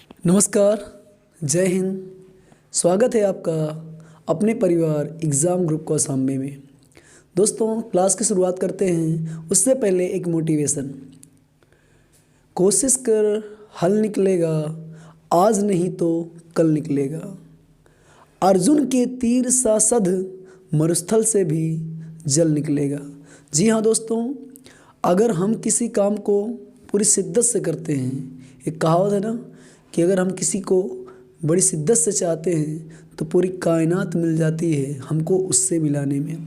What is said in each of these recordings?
नमस्कार, जय हिंद। स्वागत है आपका अपने परिवार एग्ज़ाम ग्रुप को असाम्बे में। दोस्तों, क्लास की शुरुआत करते हैं उससे पहले एक मोटिवेशन। कोशिश कर, हल निकलेगा, आज नहीं तो कल निकलेगा। अर्जुन के तीर सा सध, मरुस्थल से भी जल निकलेगा। जी हाँ दोस्तों, अगर हम किसी काम को पूरी शिद्दत से करते हैं, एक कहावत है ना कि अगर हम किसी को बड़ी शिद्दत से चाहते हैं तो पूरी कायनात मिल जाती है हमको उससे मिलाने में।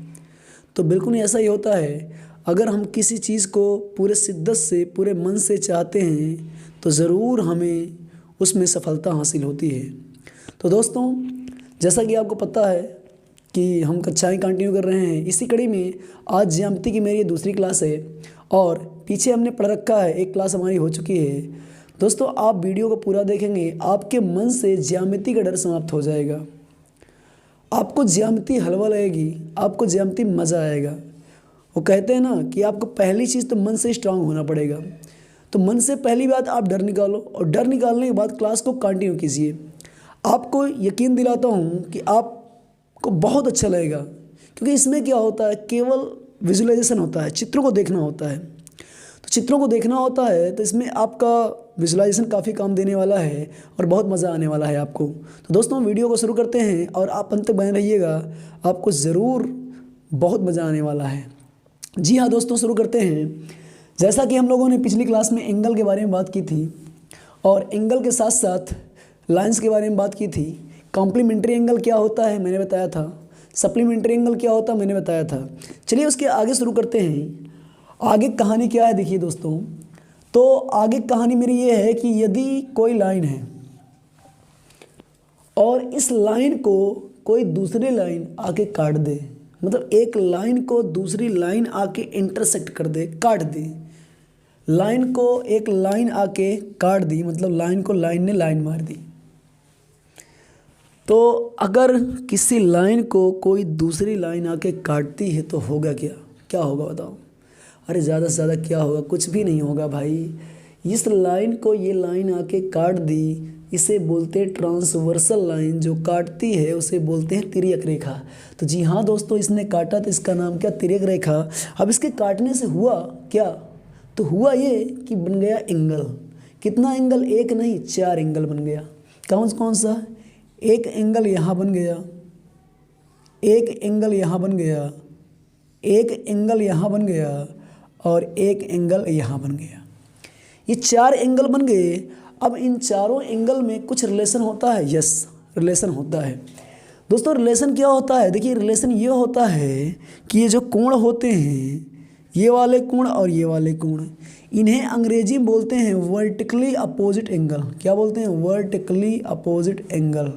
तो बिल्कुल ऐसा ही होता है, अगर हम किसी चीज़ को पूरे शिद्दत से, पूरे मन से चाहते हैं तो ज़रूर हमें उसमें सफलता हासिल होती है। तो दोस्तों, जैसा कि आपको पता है कि हम कक्षाएं कंटिन्यू कर रहे हैं, इसी कड़ी में आज ज्यामिति की मेरी दूसरी क्लास है और पीछे हमने पढ़ रखा है, एक क्लास हमारी हो चुकी है। दोस्तों, आप वीडियो को पूरा देखेंगे, आपके मन से ज्यामिति का डर समाप्त हो जाएगा। आपको ज्यामिति हलवा लगेगी, आपको ज्यामिति मज़ा आएगा। वो कहते हैं ना कि आपको पहली चीज़ तो मन से स्ट्रांग होना पड़ेगा। तो मन से पहली बात आप डर निकालो और डर निकालने के बाद क्लास को कंटिन्यू कीजिए। आपको यकीन दिलाता हूँ कि आपको बहुत अच्छा लगेगा, क्योंकि इसमें क्या होता है, केवल विजुअलाइजेशन होता है, चित्रों को देखना होता है। तो चित्रों को देखना होता है तो इसमें आपका विजुअलाइजेशन काफ़ी काम देने वाला है और बहुत मज़ा आने वाला है आपको। तो दोस्तों, वीडियो को शुरू करते हैं और आप अंत तक बने रहिएगा, आपको ज़रूर बहुत मज़ा आने वाला है। जी हाँ दोस्तों, शुरू करते हैं। जैसा कि हम लोगों ने पिछली क्लास में एंगल के बारे में बात की थी और एंगल के साथ साथ लाइन्स के बारे में बात की थी। कॉम्प्लीमेंट्री एंगल क्या होता है मैंने बताया था, सप्लीमेंट्री एंगल क्या होता है मैंने बताया था। चलिए उसके आगे शुरू करते हैं। आगे कहानी क्या है देखिए दोस्तों, तो आगे कहानी मेरी ये है कि यदि कोई लाइन है और इस लाइन को कोई दूसरी लाइन आके काट दे, मतलब एक लाइन को दूसरी लाइन आके इंटरसेक्ट कर दे, काट दे। लाइन को एक लाइन आके काट दी, मतलब लाइन को लाइन ने लाइन मार दी। तो अगर किसी लाइन को कोई दूसरी लाइन आके काटती है तो होगा क्या, क्या होगा बताओ। अरे ज़्यादा से ज़्यादा क्या होगा, कुछ भी नहीं होगा भाई। इस लाइन को ये लाइन आके काट दी, इसे बोलते हैं ट्रांसवर्सल लाइन। जो काटती है उसे बोलते हैं तिर्यक रेखा। तो जी हाँ दोस्तों, इसने काटा तो इसका नाम क्या, तिर्यक रेखा। अब इसके काटने से हुआ क्या, तो हुआ ये कि बन गया एंगल। कितना एंगल, एक नहीं 4 एंगल बन गया। कौन कौन सा, एक एंगल यहाँ बन गया, एक एंगल यहाँ बन गया, एक एंगल यहाँ बन गया और एक एंगल यहाँ बन गया। ये 4 एंगल बन गए। अब इन चारों एंगल में कुछ रिलेशन होता है, यस रिलेशन होता है। दोस्तों, रिलेशन क्या होता है, देखिए रिलेशन ये होता है कि ये जो कोण होते हैं, ये वाले कोण और ये वाले कोण, इन्हें अंग्रेजी में बोलते हैं वर्टिकली अपोजिट एंगल। क्या बोलते हैं, वर्टिकली अपोजिट एंगल।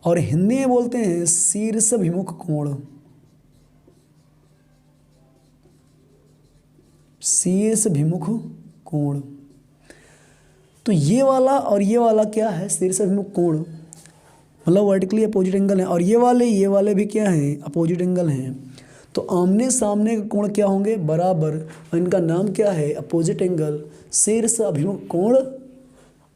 और हिंदी में बोलते हैं शीर्षाभिमुख कोण। शीर्षाभिमुख कोण। तो ये वाला और ये वाला क्या है, शीर्षाभिमुख कोण, मतलब वर्टिकली अपोजिट एंगल है। और ये वाले भी क्या हैं, अपोजिट एंगल हैं। तो आमने सामने के कोण क्या होंगे, बराबर, और इनका नाम क्या है, अपोजिट एंगल, शीर्षाभिमुख कोण।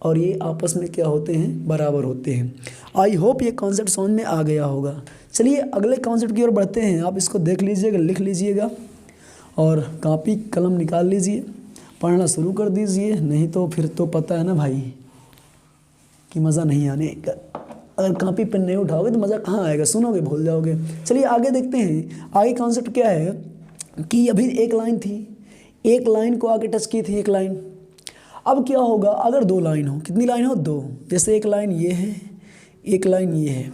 और ये आपस में क्या होते हैं, बराबर होते हैं। आई होप ये कॉन्सेप्ट समझ में आ गया होगा। चलिए अगले कॉन्सेप्ट की ओर बढ़ते हैं। आप इसको देख लीजिएगा, लिख लीजिएगा और कापी कलम निकाल लीजिए, पढ़ना शुरू कर दीजिए। नहीं तो फिर तो पता है ना भाई कि मज़ा नहीं आने का। अगर कापी पेन नहीं उठाओगे तो मज़ा कहाँ आएगा, सुनोगे भूल जाओगे। चलिए आगे देखते हैं। आगे कॉन्सेप्ट क्या है कि अभी एक लाइन थी, एक लाइन को आके टच की थी एक लाइन। अब क्या होगा, अगर 2 लाइन हो, कितनी लाइन हो, 2। जैसे एक लाइन ये है, एक लाइन ये है।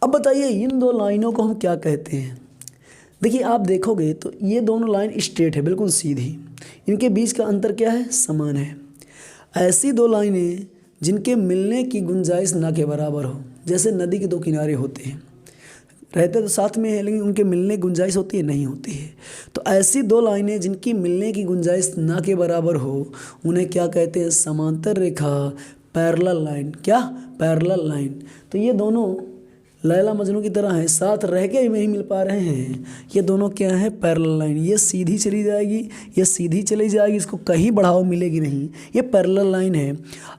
अब बताइए इन 2 लाइनों को हम क्या कहते हैं। देखिए आप देखोगे तो ये दोनों लाइन स्ट्रेट है, बिल्कुल सीधी। इनके बीच का अंतर क्या है, समान है। ऐसी 2 लाइनें जिनके मिलने की गुंजाइश ना के बराबर हो, जैसे नदी के 2 किनारे होते हैं, रहते तो साथ में है लेकिन उनके मिलने की गुंजाइश होती है, नहीं होती है। तो ऐसी 2 लाइनें जिनकी मिलने की गुंजाइश ना के बराबर हो, उन्हें क्या कहते हैं, समांतर रेखा, पैरेलल लाइन। क्या, पैरेलल लाइन। तो ये दोनों लैला मजनू की तरह हैं, साथ रह के भी नहीं मिल पा रहे हैं। ये दोनों क्या है, पैरेलल लाइन। ये सीधी चली जाएगी, ये सीधी चली जाएगी, इसको कहीं बढ़ाव मिलेगी नहीं, ये पैरेलल लाइन है।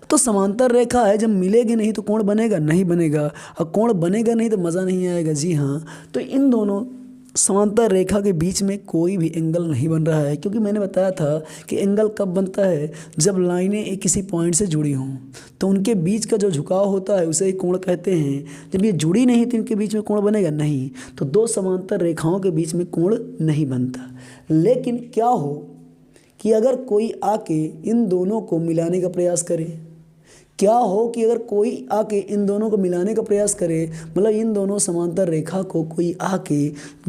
तो समांतर रेखा है, जब मिलेगी नहीं तो कोण बनेगा नहीं बनेगा, और कोण बनेगा नहीं तो मज़ा नहीं आएगा। जी हाँ, तो इन दोनों समांतर रेखा के बीच में कोई भी एंगल नहीं बन रहा है, क्योंकि मैंने बताया था कि एंगल कब बनता है, जब लाइनें एक किसी पॉइंट से जुड़ी हों, तो उनके बीच का जो झुकाव होता है उसे कोण कहते हैं। जब ये जुड़ी नहीं तो इनके बीच में कोण बनेगा नहीं, तो दो समांतर रेखाओं के बीच में कोण नहीं बनता। लेकिन क्या हो कि अगर कोई आके इन दोनों को मिलाने का प्रयास करे, क्या हो कि अगर कोई आके इन दोनों को मिलाने का प्रयास करे, मतलब इन दोनों समांतर रेखा को कोई आके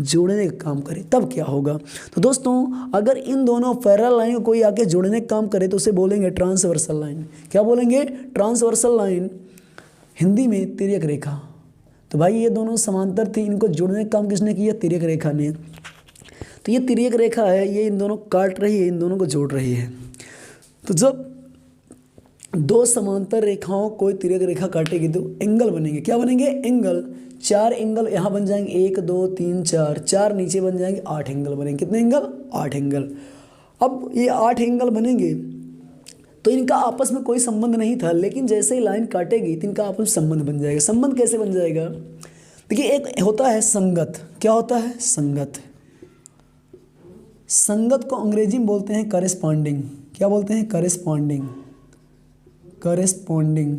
जोड़ने का काम करे, तब क्या होगा। तो दोस्तों, अगर इन दोनों पैरेलल लाइन को कोई आके जोड़ने का काम करे तो उसे बोलेंगे ट्रांसवर्सल लाइन। क्या बोलेंगे, ट्रांसवर्सल लाइन, हिंदी में तिर्यक रेखा। तो भाई ये दोनों समांतर थी, इनको जोड़ने का काम किसने किया, तिर्यक रेखा ने। तो ये तिर्यक रेखा है, ये इन दोनों काट रही है, इन दोनों को जोड़ रही है। तो जब दो समांतर रेखाओं को तिर्यक रेखा काटेगी तो एंगल बनेंगे। क्या बनेंगे, एंगल। 4 एंगल यहाँ बन जाएंगे, 1 2 3 4, 4 नीचे बन जाएंगे, 8 एंगल बनेंगे। कितने एंगल, 8 एंगल। अब ये 8 एंगल बनेंगे तो इनका आपस में कोई संबंध नहीं था, लेकिन जैसे ही लाइन काटेगी तो इनका आपस में संबंध बन जाएगा। संबंध कैसे बन जाएगा, देखिए एक होता है संगत। क्या होता है, संगत। संगत को अंग्रेजी में बोलते हैं करेस्पॉन्डिंग। क्या बोलते हैं, करेस्पॉन्डिंग, करेस्पॉन्डिंग।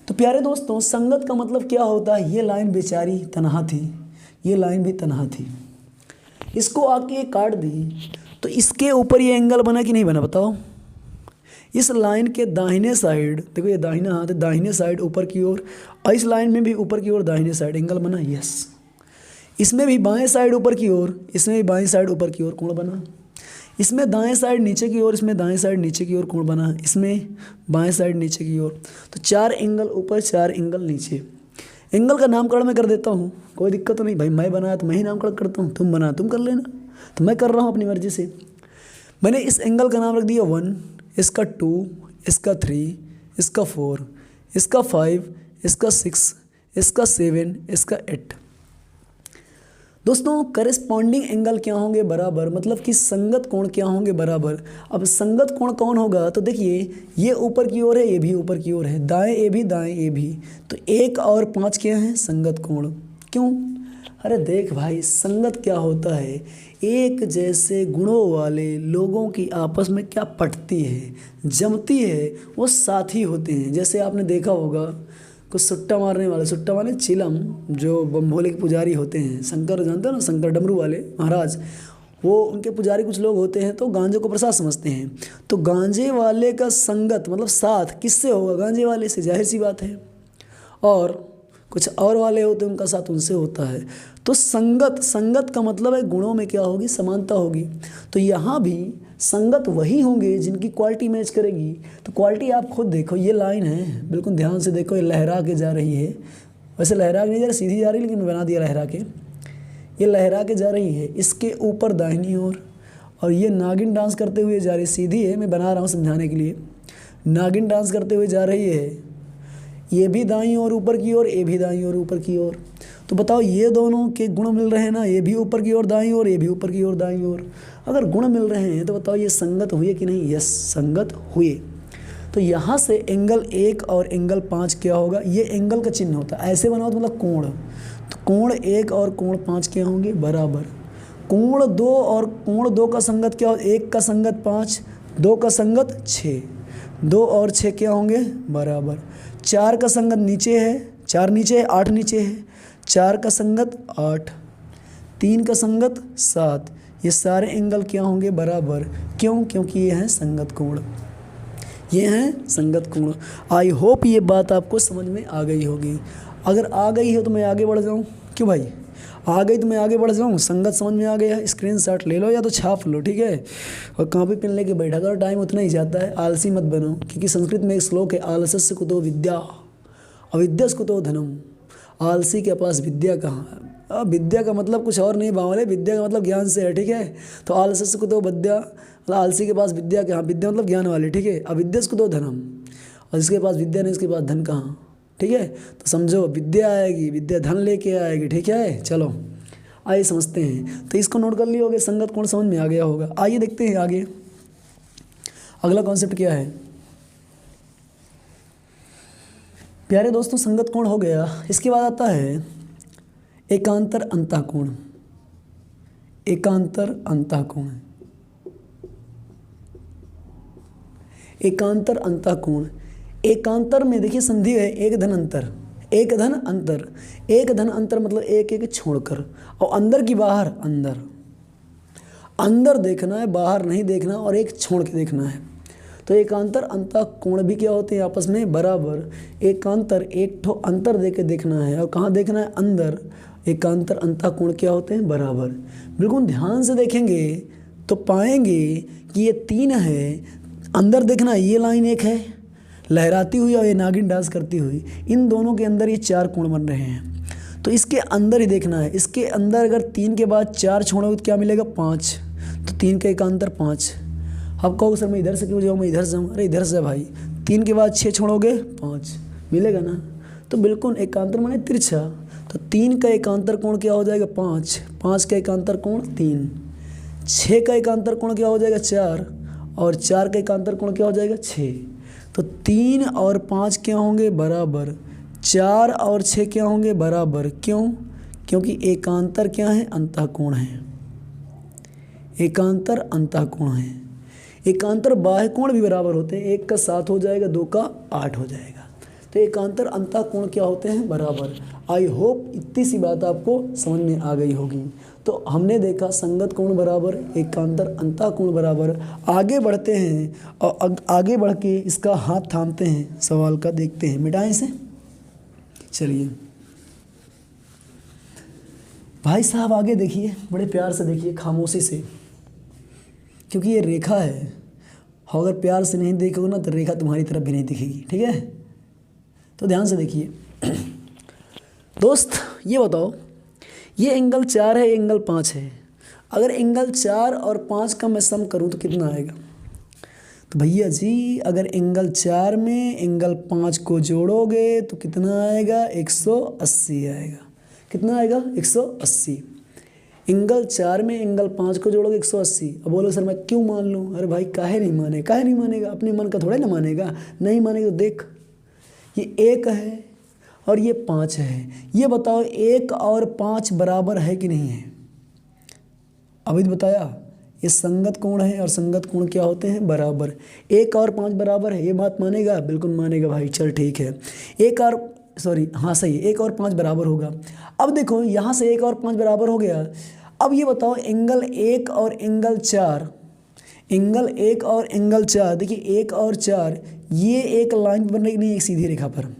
तो प्यारे दोस्तों, संगत का मतलब क्या होता है, ये लाइन बेचारी तनहा थी, ये लाइन भी तनहा थी, इसको आके काट दी तो इसके ऊपर ये एंगल बना कि नहीं बना, बताओ। इस लाइन के दाहिने साइड, देखो ये दाहिना हाथ है, दाहिने साइड ऊपर की ओर, और इस लाइन में भी ऊपर की ओर दाहिने साइड एंगल बना, यस। इसमें भी बाएं साइड ऊपर की ओर, इसमें भी बाएं साइड ऊपर की ओर कोण बना। इसमें दाएं साइड नीचे की ओर, इसमें दाएं साइड नीचे की ओर कोण बना, इसमें बाएं साइड नीचे की ओर। तो 4 एंगल ऊपर, 4 एंगल नीचे। एंगल का नामकरण मैं कर देता हूँ, कोई दिक्कत तो नहीं भाई, मैं बनाया तो मैं ही नामकरण करता हूँ, तुम बना तुम कर लेना, तो मैं कर रहा हूँ अपनी मर्जी से। मैंने इस एंगल का नाम रख दिया 1, इसका 2, इसका 3, इसका 4, इसका 5, इसका 6, इसका 7, इसका 8। दोस्तों, करेस्पॉन्डिंग एंगल क्या होंगे, बराबर, मतलब कि संगत कोण क्या होंगे, बराबर। अब संगत कोण कौन होगा, तो देखिए ये ऊपर की ओर है, ये भी ऊपर की ओर है, दाएं ए भी, दाएं ए भी, तो 1 और 5 क्या हैं, संगत कोण। क्यों, अरे देख भाई, संगत क्या होता है, एक जैसे गुणों वाले लोगों की आपस में क्या पटती है, जमती है, वो साथी होते हैं। जैसे आपने देखा होगा कुछ सुट्टा मारने वाले, सुट्टा मारने चिलम, जो बम भोले के पुजारी होते हैं, शंकर जानते हो ना, शंकर डमरू वाले महाराज, वो उनके पुजारी कुछ लोग होते हैं, तो गांजे को प्रसाद समझते हैं। तो गांजे वाले का संगत मतलब साथ किससे होगा, गांजे वाले से, जाहिर सी बात है। और कुछ और वाले होते हैं, उनका साथ उनसे होता है। तो संगत, संगत का मतलब है गुणों में क्या होगी, समानता होगी। तो यहाँ भी संगत वही होंगे जिनकी क्वालिटी मैच करेगी। तो क्वालिटी आप खुद देखो, ये लाइन है, बिल्कुल ध्यान से देखो, ये लहरा के जा रही है, वैसे लहरा के नहीं जा रही, सीधी जा रही, लेकिन मैं बना दिया लहरा के, ये लहरा के जा रही है, इसके ऊपर दाहिनी ओर, और ये नागिन डांस करते हुए जा रही है, सीधी है, मैं बना रहा हूँ समझाने के लिए, नागिन डांस करते हुए जा रही है, ये भी दाईं ओर ऊपर की ओर, ये भी दाईं ओर ऊपर की ओर। तो बताओ, ये दोनों के गुण मिल रहे हैं ना, ये भी ऊपर की ओर दाईं ओर, ये भी ऊपर की ओर दाईं ओर। अगर गुण मिल रहे हैं तो बताओ ये संगत हुए कि नहीं, यस, संगत हुए। तो यहाँ से एंगल 1 और एंगल 5 क्या होगा, ये एंगल का चिन्ह होता है, ऐसे बनाओ तो मतलब कोण। तो कोण 1 और कोण 5 क्या होंगे, बराबर। कोण 2 और कोण 2 का संगत क्या हो, 1 का संगत 5, 2 का संगत 6, 2 और 6 क्या होंगे, बराबर। 4 का संगत नीचे है, 4 नीचे है, 8 नीचे है, 4 का संगत 8, 3 का संगत 7, ये सारे एंगल क्या होंगे, बराबर। क्यों, क्योंकि ये हैं संगत कोण, ये हैं संगत कोण। आई होप ये बात आपको समझ में आ गई होगी। अगर आ गई हो तो मैं आगे बढ़ जाऊँ, क्यों भाई, आ गई तो मैं आगे बढ़ जाऊँ, संगत समझ में आ गया, स्क्रीनशॉट ले लो या तो छाप लो, ठीक है। और कॉपी पेन लेके बैठा करो, टाइम उतना ही जाता है, आलसी मत बनो, क्योंकि संस्कृत में एक श्लोक है, आलस्य कुतो विद्या अविद्या कुतो धनम। आलसी के पास विद्या कहाँ है, अब विद्या का मतलब कुछ और नहीं बावले, विद्या का मतलब ज्ञान से है, ठीक है। तो आलस्य कुतो विद्या, मतलब आलसी के पास विद्या कहाँ, विद्या मतलब ज्ञान वाले, ठीक है। अविद्या कुतो धनम, और जिसके पास विद्या नहीं उसके पास धन कहाँ। ठीक है, तो समझो विद्या आएगी, विद्या धन लेके आएगी। ठीक है, चलो आइए समझते हैं। तो इसको नोट कर लिए होगे, संगत कोण समझ में आ गया होगा। आइए देखते हैं आगे अगला कॉन्सेप्ट क्या है। प्यारे दोस्तों, संगत कोण हो गया, इसके बाद आता है एकांतर अंतःकोण। एकांतर अंतःकोण, एकांतर अंतःकोण। एकांतर में देखिए संधि है एक धन अंतर, एक धन अंतर। एक धन अंतर मतलब एक एक छोड़कर, और अंदर की बाहर, अंदर अंदर देखना है, बाहर नहीं देखना, और एक छोड़ के देखना है। तो एकांतर अंतःकोण भी क्या होते हैं आपस में बराबर। एकांतर एक ठो अंतर दे के देखना है, और कहाँ देखना है, अंदर। एकांतर अंतःकोण क्या होते हैं बराबर। बिल्कुल ध्यान से देखेंगे तो पाएंगे कि ये 3 है। अंदर देखना, ये लाइन एक है लहराती हुई और ये नागिन डांस करती हुई, इन दोनों के अंदर ये 4 कोण बन रहे हैं। तो इसके अंदर ही देखना है। इसके अंदर अगर 3 के बाद 4 छोड़ोगे तो क्या मिलेगा, 5। तो 3 का एकांतर 5। अब कहोगे सर मैं इधर से क्यों जाऊँ, मैं इधर से जाऊँ। अरे इधर से भाई, 3 के बाद 6 छोड़ोगे 5 मिलेगा ना। तो बिल्कुल एकांतर माने तिरछा। तो 3 का एकांतर कोण क्या हो जाएगा, 5। 5 का एकांतर कोण 3। 6 का एकांतर कोण क्या हो जाएगा, 4। और 4 का एकांतर कोण क्या हो जाएगा, 6। तो 3 और 5 क्या होंगे बराबर, 4 और 6 क्या होंगे बराबर। क्यों, क्योंकि एकांतर क्या है, अंतःकोण है। एकांतर अंतःकोण है। एकांतर बाह्य कोण भी बराबर होते हैं, 1 का 7 हो जाएगा, 2 का 8 हो जाएगा। तो एकांतर अंतःकोण क्या होते हैं बराबर। आई होप इतनी सी बात आपको समझ में आ गई होगी। तो हमने देखा संगत कोण बराबर, एकांतर अंतःकोण बराबर। आगे बढ़ते हैं और आगे बढ़ के इसका हाथ थामते हैं, सवाल का देखते हैं। मिटाएं इसे, चलिए भाई साहब आगे देखिए, बड़े प्यार से देखिए, खामोशी से, क्योंकि ये रेखा है। अगर प्यार से नहीं देखोगे ना तो रेखा तुम्हारी तरफ भी नहीं दिखेगी। ठीक है, तो ध्यान से देखिए दोस्त। ये बताओ, ये एंगल 4 है, एंगल 5 है। अगर एंगल 4 और 5 का मैं सम करूं तो कितना आएगा। तो भैया जी अगर एंगल 4 में एंगल 5 को जोड़ोगे तो कितना आएगा, 180 आएगा। कितना आएगा, 180। एंगल 4 में एंगल 5 को जोड़ोगे 180। अब बोलो सर मैं क्यों मान लूँ। अरे भाई काहे नहीं माने, काहे नहीं मानेगा, अपने मन का थोड़ा ना मानेगा। नहीं मानेगा तो देख, ये 1 है और ये 5 है। ये बताओ 1 और 5 बराबर है कि नहीं है। अभी तो बताया, ये संगत कोण है और संगत कोण क्या होते हैं बराबर। 1 और 5 बराबर है, ये बात मानेगा, बिल्कुल मानेगा भाई। चल ठीक है, 1 और 5 बराबर होगा। अब देखो यहाँ से 1 और 5 बराबर हो गया। अब ये बताओ एंगल 1 और एंगल 4, एंगल 1 और एंगल 4, देखिए 1 और 4 ये एक लाइन बन रही नहीं, एक सीधी रेखा पर।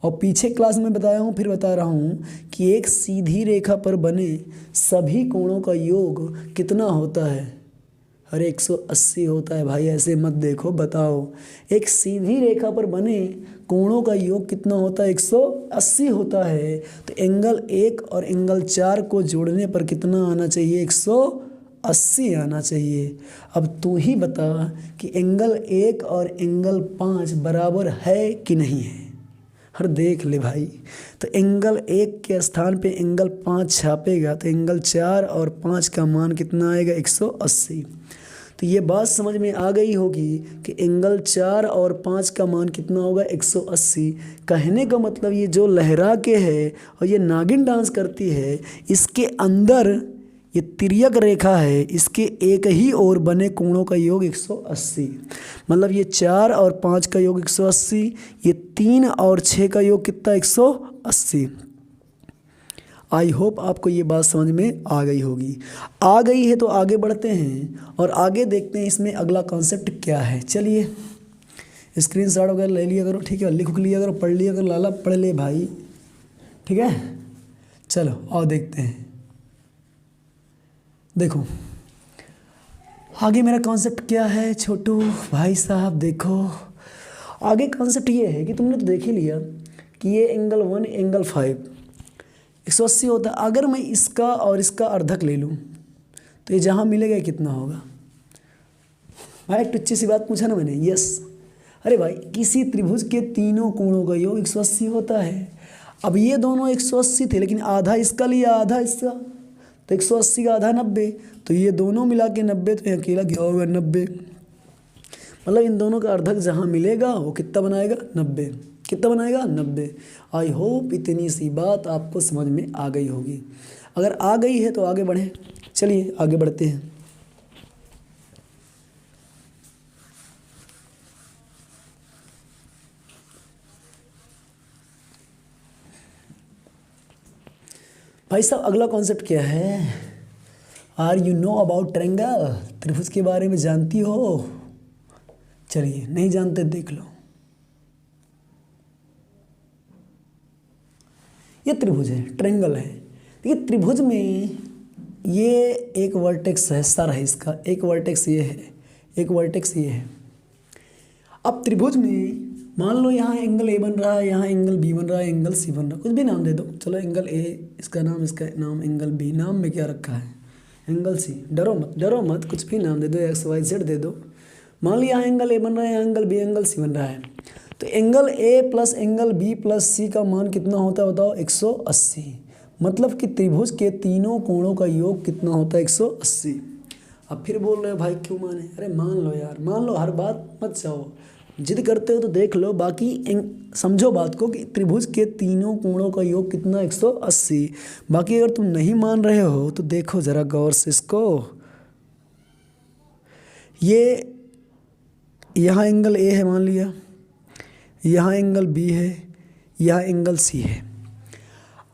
और पीछे क्लास में बताया हूँ, फिर बता रहा हूँ कि एक सीधी रेखा पर बने सभी कोणों का योग कितना होता है। अरे 180 होता है भाई, ऐसे मत देखो, बताओ एक सीधी रेखा पर बने कोणों का योग कितना होता है, 180 होता है। तो एंगल 1 और एंगल 4 को जोड़ने पर कितना आना चाहिए, 180 आना चाहिए। अब तू ही बता कि एंगल 1 और एंगल 5 बराबर है कि नहीं है। हर देख ले भाई, तो एंगल 1 के स्थान पे एंगल 5 छापेगा तो एंगल 4 और 5 का मान कितना आएगा, 180। तो ये बात समझ में आ गई होगी कि एंगल 4 और 5 का मान कितना होगा, 180। कहने का मतलब ये जो लहरा के है और ये नागिन डांस करती है, इसके अंदर ये तिर्यक रेखा है, इसके एक ही ओर बने कोणों का योग 180। मतलब ये 4 और 5 का योग 180, ये 3 और 6 का योग कितना, 180। आई होप आपको ये बात समझ में आ गई होगी। आ गई है तो आगे बढ़ते हैं और आगे देखते हैं इसमें अगला कॉन्सेप्ट क्या है। चलिए स्क्रीनशॉट वगैरह ले लिया करो, ठीक है, लिख लिया करो, पढ़ लिया करो, लाला पढ़ ले भाई, ठीक है। चलो और देखते हैं। देखो आगे मेरा कॉन्सेप्ट क्या है छोटू भाई साहब। देखो आगे कॉन्सेप्ट ये है कि तुमने तो देख ही लिया कि ये एंगल 1 एंगल 5 180 होता है। अगर मैं इसका और इसका अर्धक ले लूँ तो ये जहाँ मिलेगा कितना होगा। भाई टुच्ची सी बात पूछा ना मैंने, यस। अरे भाई किसी त्रिभुज के तीनों कोणों का योग 180 होता है। अब ये दोनों 180 थे, लेकिन आधा इसका लिया आधा इसका, तो 180 का आधा 90, तो ये दोनों मिला के 90, तो ये अकेला क्या होगा 90। मतलब इन दोनों का अर्धक जहाँ मिलेगा वो कितना बनाएगा 90। कितना बनाएगा 90। आई होप इतनी सी बात आपको समझ में आ गई होगी। अगर आ गई है तो आगे बढ़ें। चलिए आगे बढ़ते हैं। भाई साहब अगला कॉन्सेप्ट क्या है? Are you know about triangle? त्रिभुज के बारे में जानती हो? चलिए, नहीं जानते देख लो। ये त्रिभुज है, ट्रायंगल है। देखिए त्रिभुज में ये एक वर्टेक्स है, सर है इसका, एक वर्टेक्स ये है, एक वर्टेक्स ये है। अब त्रिभुज में मान लो यहाँ एंगल ए बन रहा है, यहाँ एंगल बी बन रहा है, एंगल सी बन रहा है, कुछ भी नाम दे दो। चलो एंगल ए इसका नाम एंगल बी, नाम में क्या रखा है एंगल सी। डरो मत डरो मत, कुछ भी नाम दे दो, एक्स वाई जेड दे दो। मान लो यहाँ एंगल ए बन रहा है, यहाँ एंगल बी एंगल सी बन रहा है, तो angle A plus angle B plus C का मान कितना होता है बताओ? 180। मतलब कि त्रिभुज के तीनों कोणों का योग कितना होता है? 180। अब फिर बोल रहे हो भाई क्यों माने? अरे मान लो यार, मान लो, हर बात मत जाओ, जिद करते हो तो देख लो। बाकी समझो बात को कि त्रिभुज के तीनों कोणों का योग कितना? 180। बाकी अगर तुम नहीं मान रहे हो तो देखो ज़रा गौर से इसको। ये यहाँ एंगल ए है मान लिया, यहाँ एंगल बी है, यहाँ एंगल सी है।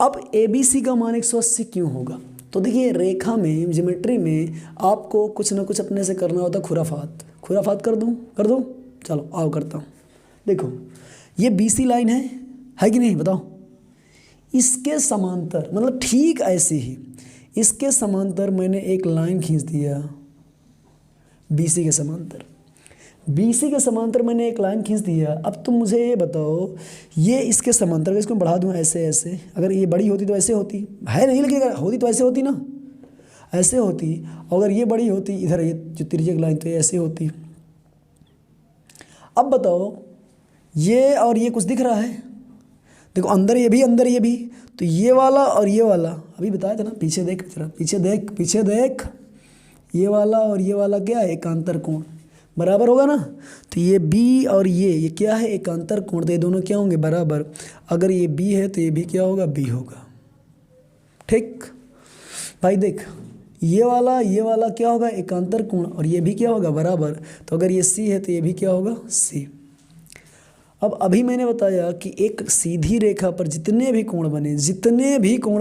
अब ए बी सी का मान 180 क्यों होगा? तो देखिए रेखा में, ज्योमेट्री में आपको कुछ ना कुछ अपने से करना होता है। खुराफात, खुराफात कर दूँ? कर दूँ? चलो आओ करता हूँ। देखो ये बी सी लाइन है कि नहीं बताओ? इसके समांतर, मतलब ठीक ऐसे ही इसके समांतर मैंने एक लाइन खींच दिया, बी सी के समांतर। बी सी के समांतर मैंने एक लाइन खींच दिया। अब तुम मुझे ये बताओ, ये इसके समांतर, इसको बढ़ा दूँ ऐसे ऐसे, अगर ये बड़ी होती तो ऐसे होती है नहीं, लेकिन अगर होती तो ऐसे होती ना, ऐसे होती। अगर ये बड़ी होती इधर, ये जो तिरछी लाइन, तो ये ऐसे होती। अब बताओ ये और ये कुछ दिख रहा है? देखो अंदर ये भी, अंदर ये भी, तो ये वाला और ये वाला अभी बताया था ना। पीछे देख जरा, पीछे देख, पीछे देख। ये वाला और ये वाला क्या है? एकांतर कोण बराबर होगा ना। तो ये बी और ये क्या है? एकांतर कोण। तो ये दोनों क्या होंगे? बराबर। अगर ये बी है तो ये भी क्या होगा? बी होगा। ठीक भाई देख, ये वाला क्या होगा? एकांतर कोण, और ये भी क्या होगा? बराबर। तो अगर ये सी है तो ये भी क्या होगा? सी। अब अभी मैंने बताया कि एक सीधी रेखा पर जितने भी कोण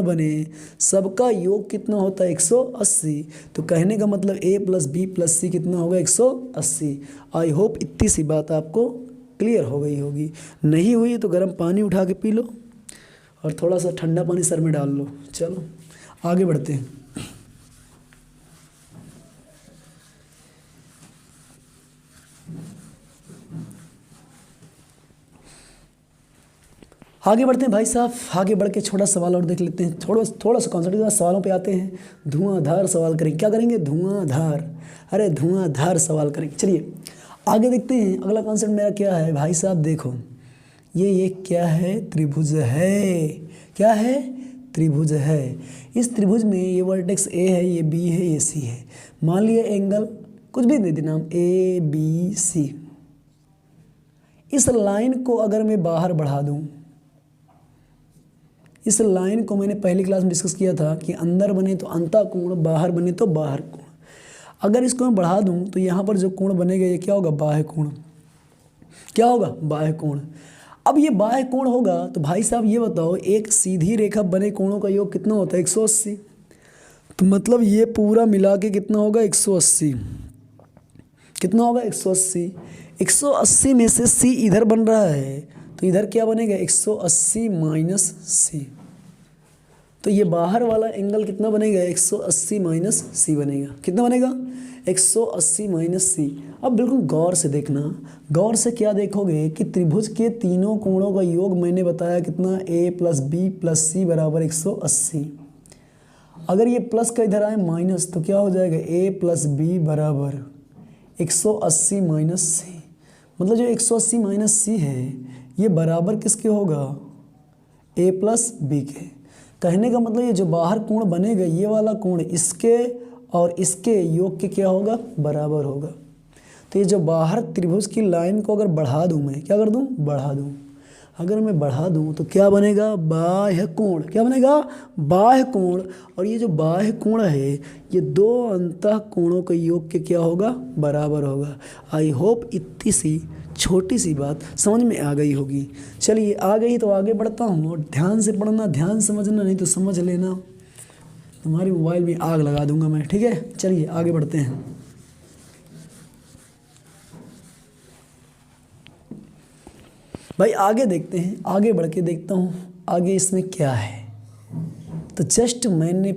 बने, सबका योग कितना होता है? 180। तो कहने का मतलब ए प्लस बी प्लस सी कितना होगा? 180। आई होप इतनी सी बात आपको क्लियर हो गई होगी। नहीं हुई तो गर्म पानी उठा के पी लो और थोड़ा सा ठंडा पानी सर में डाल लो। चलो आगे बढ़ते हैं। आगे बढ़ते हैं भाई साहब। आगे बढ़ के छोटा सवाल और देख लेते हैं। थोड़ा सा कॉन्सेप्ट के बाद सवालों पे आते हैं। धुआंधार सवाल करेंगे। क्या करेंगे? धुआंधार। अरे धुआंधार सवाल करेंगे। चलिए आगे देखते हैं। अगला कॉन्सेप्ट मेरा क्या है भाई साहब? देखो ये क्या है? त्रिभुज है। क्या है? त्रिभुज है। इस त्रिभुज में ये वर्टेक्स ए है, ये बी है, ये सी है। मान लिया एंगल कुछ भी दे देना, ए बी सी। इस लाइन को अगर मैं बाहर बढ़ा दूं, इस लाइन को मैंने पहली क्लास में डिस्कस किया था कि अंदर बने तो अंतः कोण, बाहर बने तो बाहर कोण। अगर इसको मैं बढ़ा दूं तो यहाँ पर जो कोण बनेगा ये क्या होगा? बाह्य कोण। क्या होगा? बाह्य कोण। अब ये बाह्य कोण होगा तो भाई साहब ये बताओ, एक सीधी रेखा बने कोणों का योग कितना होता है? 180। तो मतलब ये पूरा मिला के कितना होगा? 180। कितना होगा? 180। 180 में से सी इधर बन रहा है तो इधर क्या बनेगा? 180 माइनस सी। तो ये बाहर वाला एंगल कितना बनेगा? 180 माइनस सी बनेगा। कितना बनेगा? 180 माइनस सी। अब बिल्कुल गौर से देखना। गौर से क्या देखोगे कि त्रिभुज के तीनों कोणों का योग मैंने बताया कितना? ए प्लस बी प्लस सी बराबर 180। अगर ये प्लस का इधर आए माइनस तो क्या हो जाएगा? ए प्लस बी बराबर 180 माइनस सी। मतलब जो 180 माइनस सी है ये बराबर किसके होगा, ए प्लस बी के। कहने का मतलब ये जो बाहर कोण बनेगा ये वाला कोण इसके और इसके योग के क्या होगा, बराबर होगा। तो ये जो बाहर त्रिभुज की लाइन को अगर बढ़ा दूं, मैं क्या कर दूं, बढ़ा दूं, अगर मैं बढ़ा दूं तो क्या बनेगा, बाह्य कोण। क्या बनेगा, बाह्य कोण। और ये जो बाह्य कोण है ये दो अंतः कोणों के योग के क्या होगा, बराबर होगा। आई होप इतनी सी छोटी सी बात समझ में आ गई होगी। चलिए आ गई तो आगे बढ़ता हूँ, और ध्यान से पढ़ना, ध्यान समझना, नहीं तो समझ लेना तुम्हारी मोबाइल में आग लगा दूंगा मैं, ठीक है। चलिए आगे बढ़ते हैं। भाई आगे देखते हैं, आगे बढ़ के देखता हूँ आगे इसमें क्या है। तो जस्ट मैंने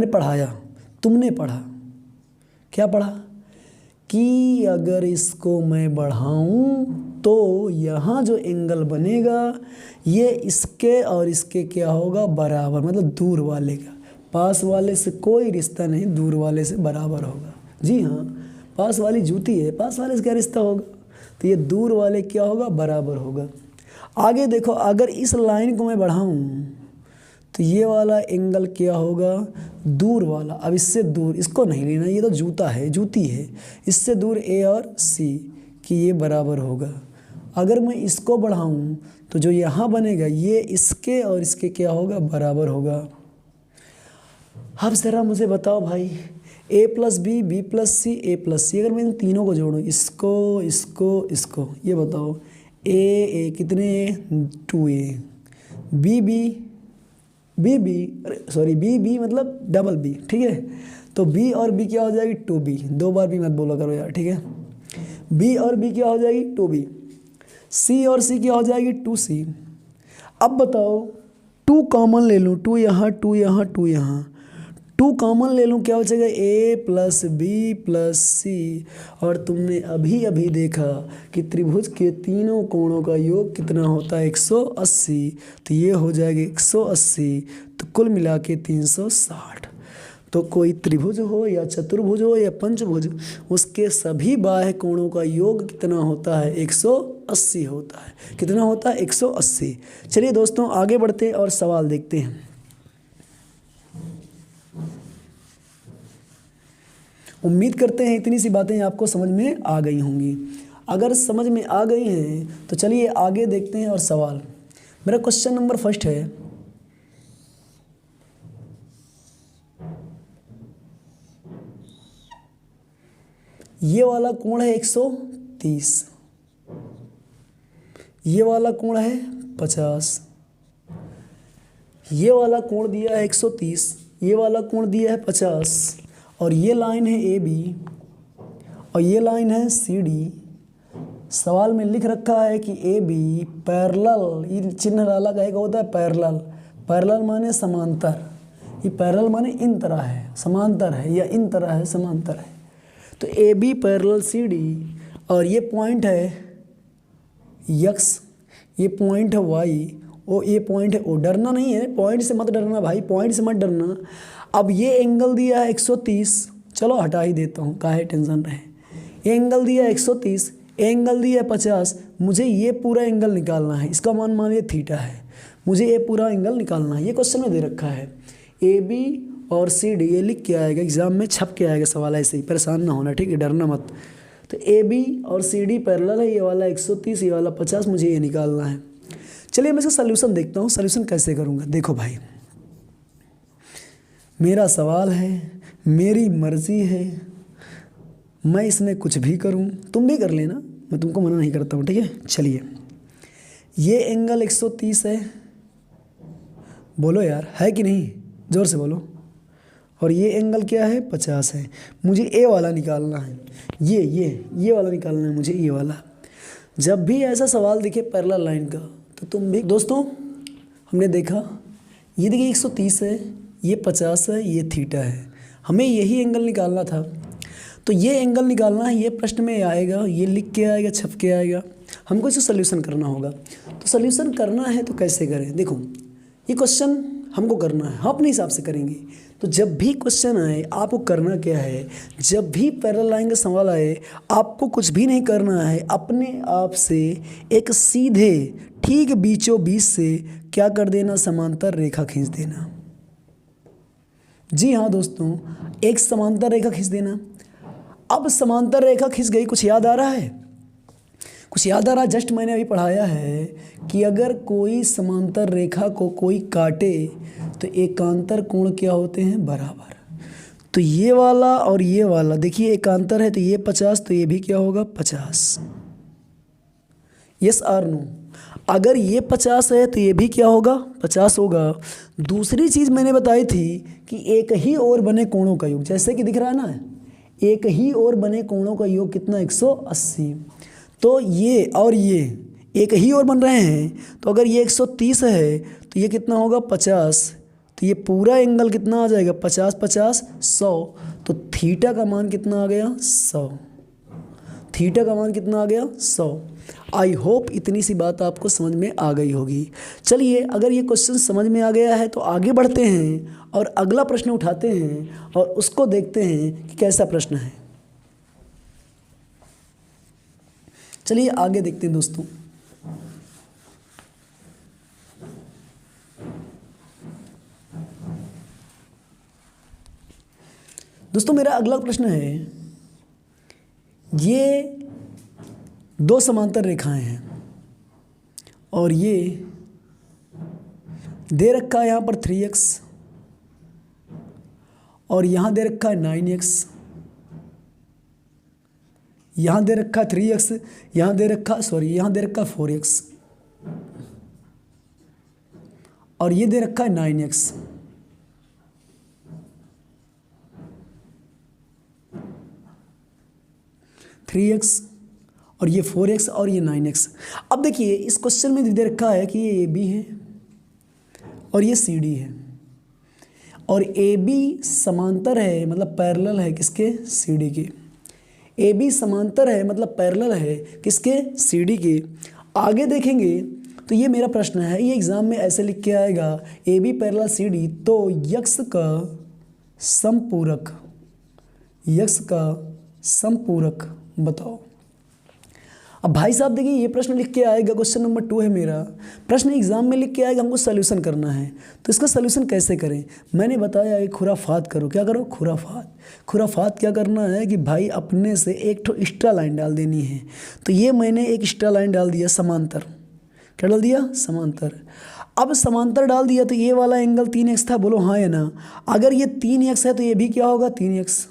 पढ़ाया, तुमने पढ़ा, क्या पढ़ा कि अगर इसको मैं बढ़ाऊं तो यहाँ जो एंगल बनेगा ये इसके और इसके क्या होगा, बराबर, मतलब दूर वाले का। पास वाले से कोई रिश्ता नहीं, दूर वाले से बराबर होगा। जी हाँ, पास वाली जूती है, पास वाले से क्या रिश्ता होगा, तो ये दूर वाले क्या होगा, बराबर होगा। आगे देखो, अगर इस लाइन को मैं बढ़ाऊं तो ये वाला एंगल क्या होगा, दूर वाला। अब इससे दूर इसको नहीं लेना, ये तो जूता है, जूती है, इससे दूर ए और सी कि ये बराबर होगा। अगर मैं इसको बढ़ाऊं तो जो यहाँ बनेगा ये इसके और इसके क्या होगा, बराबर होगा। अब ज़रा मुझे बताओ भाई, ए प्लस बी, बी प्लस सी, ए प्लस सी, अगर मैं इन तीनों को जोड़ूँ, इसको इसको इसको, ये बताओ ए कितने, 2a, बी मतलब डबल बी, ठीक है। तो बी और बी क्या हो जाएगी, 2b, 2 बार भी मत बोला करो यार, ठीक है। बी और बी क्या हो जाएगी, 2b, सी और सी क्या हो जाएगी, 2c। अब बताओ 2 कॉमन ले लूँ, 2 यहाँ 2 यहाँ 2 यहाँ, 2 कॉमन ले लूँ, क्या हो जाएगा, ए प्लस बी प्लस सी। और तुमने अभी अभी देखा कि त्रिभुज के तीनों कोणों का योग कितना होता है, 180। तो ये हो जाएगा 180, तो कुल मिला के 360। तो कोई त्रिभुज हो या चतुर्भुज हो या पंचभुज, उसके सभी बाह्य कोणों का योग कितना होता है, 180 होता है। कितना होता है, 180। चलिए दोस्तों आगे बढ़ते हैं और सवाल देखते हैं। उम्मीद करते हैं इतनी सी बातें आपको समझ में आ गई होंगी। अगर समझ में आ गई हैं तो चलिए आगे देखते हैं और सवाल। मेरा क्वेश्चन नंबर फर्स्ट है, ये वाला कोण है 130, ये वाला कोण है 50, ये वाला कोण दिया है 130, ये वाला कोण दिया है 50, और ये लाइन है ए बी और ये लाइन है सी डी। सवाल में लिख रखा है कि ए बी पैरेलल, ये चिन्ह डाला कहेगा होता है पैरेलल। पैरेलल माने समांतर, ये पैरेलल माने इन तरह है, समांतर है, या इन तरह है, समांतर है। तो A B parallel C D, और ये पॉइंट है यक्स, ये पॉइंट है वाई, ओ ये पॉइंट है ओ। डरना नहीं है, पॉइंट से मत डरना भाई, पॉइंट से मत डरना। अब ये एंगल दिया है 130, चलो हटा ही देता हूँ, काहे टेंशन रहे। ये एंगल दिया है 130, एंगल दिया है 50, मुझे ये पूरा एंगल निकालना है। इसका मान मानिए थीटा है, मुझे ये पूरा एंगल निकालना है। ये क्वेश्चन में दे रखा है ए बी और सी डी, ये लिख के आएगा एग्जाम में, छप के आएगा सवाल, ऐसे ही परेशान ना होना, ठीक है, डरना मत। तो ए बी और सी डी पैरेलल है, ये वाला 130, ये वाला 50, मुझे ये निकालना है। चलिए मैं इसका सल्यूशन देखता हूँ, सल्यूशन कैसे करूँगा। देखो भाई, मेरा सवाल है, मेरी मर्जी है, मैं इसमें कुछ भी करूं, तुम भी कर लेना, मैं तुमको मना नहीं करता हूं, ठीक है। चलिए, ये एंगल 130 है, बोलो यार है कि नहीं, ज़ोर से बोलो। और ये एंगल क्या है, 50 है। मुझे ए वाला निकालना है, ये वाला निकालना है मुझे, ये वाला। जब भी ऐसा सवाल दिखे पैरेलल लाइन का, तो तुम भी दोस्तों, हमने देखा ये देखिए 130 है, ये 50 है, ये थीटा है, हमें यही एंगल निकालना था। तो ये एंगल निकालना है, ये प्रश्न में आएगा, ये लिख के आएगा, छप के आएगा, हमको इसे सल्यूशन करना होगा। तो सल्यूशन करना है तो कैसे करें, देखो ये क्वेश्चन हमको करना है, हम अपने हिसाब से करेंगे। तो जब भी क्वेश्चन आए आपको करना क्या है, जब भी पैरेलल लाइन का सवाल आए आपको कुछ भी नहीं करना है, अपने आप से एक सीधे ठीक बीचों बीच से क्या कर देना, समांतर रेखा खींच देना। जी हाँ दोस्तों, एक समांतर रेखा खींच देना। अब समांतर रेखा खींच गई, कुछ याद आ रहा है? कुछ याद आ रहा है? जस्ट मैंने अभी पढ़ाया है कि अगर कोई समांतर रेखा को कोई काटे तो एकांतर कोण क्या होते हैं, बराबर। तो ये वाला और ये वाला देखिए एकांतर है, तो ये 50 तो ये भी क्या होगा, 50। यस और नो? अगर ये 50 है तो ये भी क्या होगा, 50 होगा। दूसरी चीज़ मैंने बताई थी कि एक ही ओर बने कोणों का योग, जैसे कि दिख रहा है ना, एक ही ओर बने कोणों का योग कितना, 180। तो ये और ये एक ही ओर बन रहे हैं, तो अगर ये 130 है तो ये कितना होगा, 50। तो ये पूरा एंगल कितना आ जाएगा, 50 50 100। तो थीटा का मान कितना आ गया, 100। थीटा का मान कितना आ गया, 100। आई होप इतनी सी बात आपको समझ में आ गई होगी। चलिए, अगर ये क्वेश्चन समझ में आ गया है तो आगे बढ़ते हैं और अगला प्रश्न उठाते हैं और उसको देखते हैं कि कैसा प्रश्न है। चलिए आगे देखते हैं दोस्तों। दोस्तों मेरा अगला प्रश्न है, ये दो समांतर रेखाएं हैं और ये दे रखा है यहाँ पर 3x और यहाँ दे रखा है 9x, यहाँ दे रखा है 3x, यहाँ दे रखा यहाँ दे रखा है 4x और ये दे रखा है 9x। थ्री एक्स और ये 4x और ये 9x। अब देखिए इस क्वेश्चन में दे रखा है कि ये AB है और ये CD है और AB समांतर है, मतलब पैरेलल है किसके, CD के। AB समांतर है मतलब पैरेलल है किसके, CD के। आगे देखेंगे तो ये मेरा प्रश्न है, ये एग्जाम में ऐसे लिख के आएगा AB पैरेलल CD, तो यक्ष का समपूरक, यक्ष का समपूरक बताओ। अब भाई साहब देखिए ये प्रश्न लिख के आएगा, क्वेश्चन नंबर 2 है मेरा प्रश्न, एग्जाम में लिख के आएगा, हमको सॉल्यूशन करना है। तो इसका सॉल्यूशन कैसे करें, मैंने बताया एक खुराफात करो। क्या करो, खुराफात। खुराफात क्या करना है कि भाई अपने से एक ठो एक्स्ट्रा लाइन डाल देनी है। तो ये मैंने एक एक्स्ट्रा लाइन डाल दिया, समांतर। क्या डाल दिया, समांतर। अब समांतर डाल दिया तो ये वाला एंगल 3x था, बोलो हाँ या ना। अगर ये 3x है तो ये भी क्या होगा, 3x।